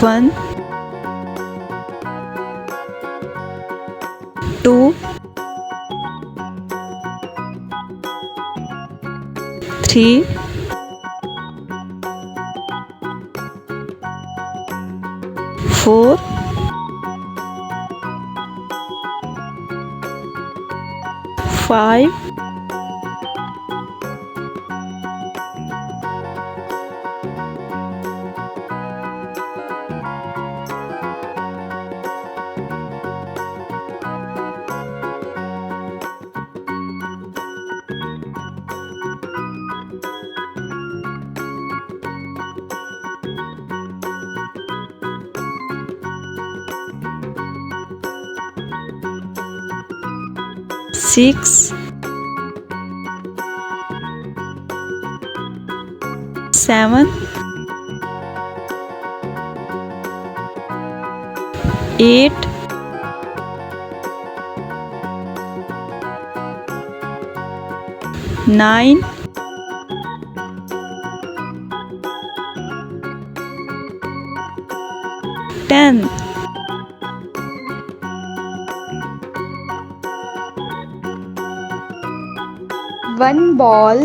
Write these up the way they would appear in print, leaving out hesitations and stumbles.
1, 2, 3, 4, 5, 6, 7, 8, 9, 10. One ball,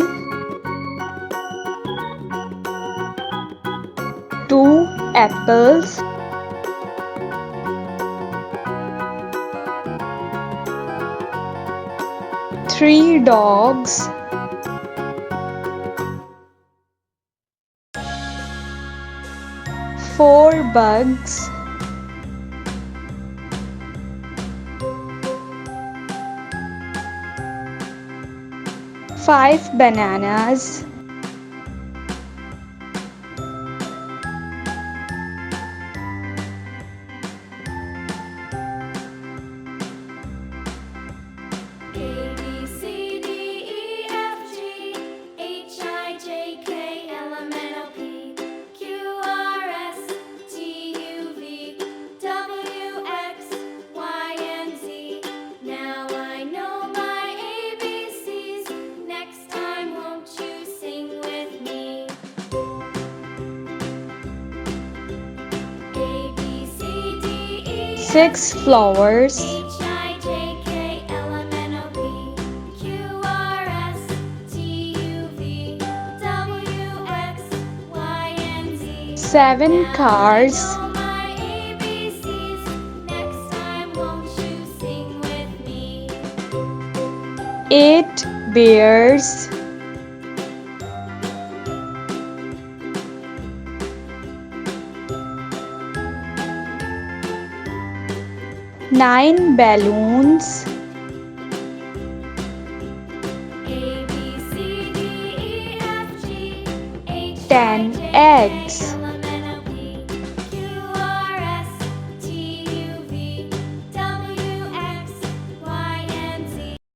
two apples, three dogs, four bugs, five bananas, A B C D E F G H I J K L M N O P Q R S T U V W X Y and Z. Now I know my ABCs. Next time, won't you sing with me? A B C D E six flowers, H I J K L M N O P Q R S T U V W X Y and Z. seven Now cars, I know my ABCs. Next time, won't you sing with me? eight bears, nine balloons, A B C D E F G H I 10 J K eggs,